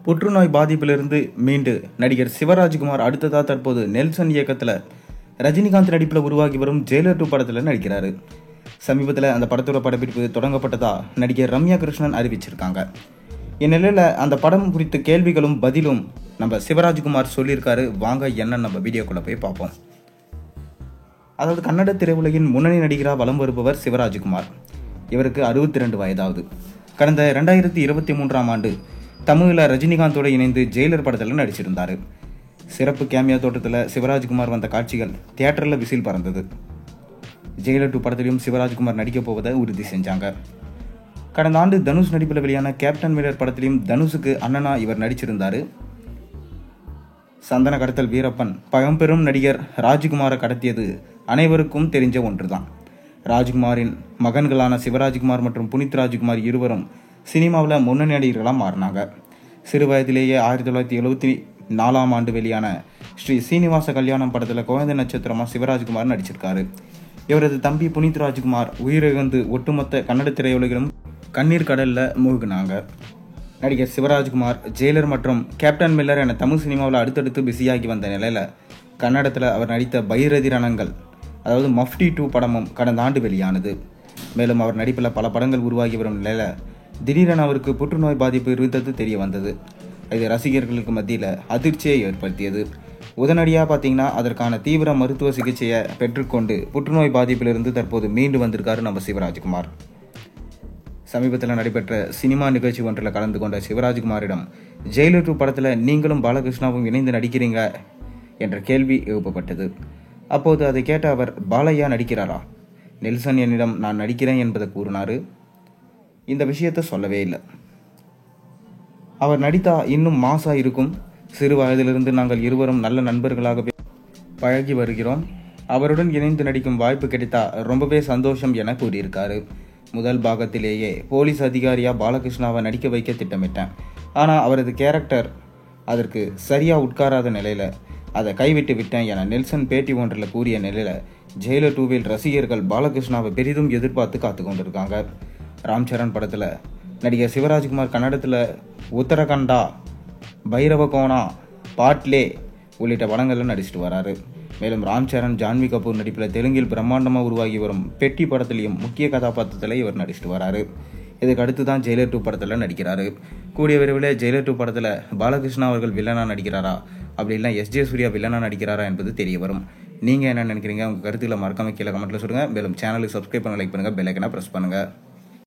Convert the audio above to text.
புற்றுநோய் பாதிப்பிலிருந்து மீண்டு நடிகர் சிவராஜ்குமார் அடுத்ததா தற்போது நெல்சன் இயக்கத்தில் ரஜினிகாந்த் நடிப்பில் உருவாகி வரும் ஜெயிலர் 2 படத்தில் நடிக்கிறாரு. சமீபத்தில் அந்த படத்தோட படப்பிடிப்பு தொடங்கப்பட்டதா நடிகர் ரம்யா கிருஷ்ணன் அறிவிச்சிருக்காங்க. இந்நிலையில் அந்த படம் குறித்த கேள்விகளும் பதிலும் நம்ம சிவராஜ்குமார் சொல்லியிருக்காரு. வாங்க என்ன நம்ம வீடியோக்குள்ள போய் பார்ப்போம். அதாவது கன்னட திரையுலகின் முன்னணி நடிகராக வலம் வருபவர் சிவராஜ்குமார். இவருக்கு 62 வயதாகுது. கடந்த 2023ஆம் ஆண்டு தமிழில் ரஜினிகாந்தோடு இணைந்து ஜெயிலர் படத்தில் நடிச்சிருந்தார். சிறப்பு கேமியா தோட்டத்தில் சிவராஜ்குமார் வந்த காட்சிகள் தியேட்டரில் விசில் பறந்தது. ஜெயிலர் 2 படத்திலையும் சிவராஜ்குமார் நடிக்கப் போவதை உறுதி செஞ்சாங்க. கடந்த ஆண்டு தனுஷ் நடிப்பில் வெளியான கேப்டன் மில்லர் படத்திலையும் தனுஷுக்கு அண்ணனா இவர் நடிச்சிருந்தார். சந்தன கடத்தல் வீரப்பன் பழம்பெரும் நடிகர் ராஜ்குமாரை கடத்தியது அனைவருக்கும் தெரிஞ்ச ஒன்றுதான். ராஜ்குமாரின் மகன்களான சிவராஜ்குமார் மற்றும் புனித் ராஜ்குமார் இருவரும் சினிமாவில் முன்னணி நடிகர்களாக மாறினாங்க. சிறு வயதிலேயே 1974ஆம் ஆண்டு வெளியான ஸ்ரீ சீனிவாச கல்யாணம் படத்தில் குழந்தை நட்சத்திரமாக சிவராஜ்குமார் நடிச்சிருக்காரு. இவரது தம்பி புனித் ராஜ்குமார் உயிரிழந்து ஒட்டுமொத்த கன்னட திரையுலகிலும் கண்ணீர் கடலில் மூழ்கினாங்க. நடிகர் சிவராஜ்குமார் ஜெயிலர் மற்றும் கேப்டன் மில்லர் என தமிழ் சினிமாவில் அடுத்தடுத்து பிஸியாகி வந்த நிலையில் கன்னடத்தில் அவர் நடித்த பைரதி ரணங்கள் அதாவது மஃப்டி 2 படமும் கடந்த ஆண்டு வெளியானது. மேலும் அவர் நடிப்பில் பல படங்கள் உருவாகி வரும் நிலையில் திடீரென அவருக்கு புற்றுநோய் பாதிப்பு இருந்தது தெரிய வந்தது. இது ரசிகர்களுக்கு மத்தியில் அதிர்ச்சியை ஏற்படுத்தியது. உடனடியாக பார்த்தீங்கன்னா அதற்கான தீவிர மருத்துவ சிகிச்சையை பெற்றுக்கொண்டு புற்றுநோய் பாதிப்பிலிருந்து தற்போது மீண்டு வந்திருக்காரு நம்ம சிவராஜ்குமார். சமீபத்தில் நடைபெற்ற சினிமா நிகழ்ச்சி ஒன்றில் கலந்து கொண்ட சிவராஜ்குமாரிடம் ஜெயிலர் 2 படத்தில் நீங்களும் பாலகிருஷ்ணாவும் இணைந்து நடிக்கிறீங்க என்ற கேள்வி எழுப்பப்பட்டது. அப்போது அதை கேட்ட அவர், பாலையா நடிக்கிறாரா? நெல்சன் என்னிடம் நான் நடிக்கிறேன் என்பதை கூறினார். இந்த விஷயத்தை சொல்லவே இல்லை. அவர் நடித்தா இன்னும் மாசா இருக்கும். சிறு வயதிலிருந்து நாங்கள் இருவரும் நல்ல நண்பர்களாகவே பழகி வருகிறோம். அவருடன் இணைந்து நடிக்கும் வாய்ப்பு கிடைத்தா ரொம்பவே சந்தோஷம் என கூறியிருக்காரு. முதல் பாகத்திலேயே போலீஸ் அதிகாரியா பாலகிருஷ்ணாவை நடிக்க வைக்க திட்டமிட்டேன். ஆனால் அவரது கேரக்டர் அதற்கு சரியா உட்காராத நிலையில அதை கைவிட்டு விட்டேன் என நெல்சன் பேட்டி ஒன்றில் கூறிய நிலையில ஜெயிலர் 2ல் ரசிகர்கள் பாலகிருஷ்ணாவை பெரிதும் எதிர்பார்த்து காத்து கொண்டிருக்காங்க. ராம் சரண் படத்தில் நடிகர் சிவராஜ்குமார் கன்னடத்தில் உத்தரகண்டா, பைரவ கோணா, பாட்லே உள்ளிட்ட படங்களில் நடிச்சிட்டு வராரு. மேலும் ராம் சரண், ஜான்வி கபூர் நடிப்பில் தெலுங்கில் பிரம்மாண்டமாக உருவாகி வரும் பெட்டி படத்திலையும் முக்கிய கதாபாத்திரத்தில் இவர் நடிச்சிட்டு வராரு. இதுக்கு அடுத்து தான் ஜெயிலர் 2 படத்தில் நடிக்கிறாரு. கூடிய விரைவில் ஜெயிலர் 2 படத்தில் பாலகிருஷ்ணா அவர்கள் வில்லனா நடிக்கிறாரா, அப்படி இல்லை எஸ்.ஜே. சூர்யா வில்லனா நடிக்கிறாரா என்பது தெரிய வரும். நீங்கள் என்ன நினைக்கிறீங்க? உங்கள் கருத்துக்களை மறக்காம கீழே கமெண்ட்டில் சொல்லுங்கள். மேலும் சேனலுக்கு சப்ஸ்கிரைப் பண்ண, லைக் பண்ணுங்கள், பெல் ஐக்கனை ப்ரெஸ் பண்ணுங்கள்.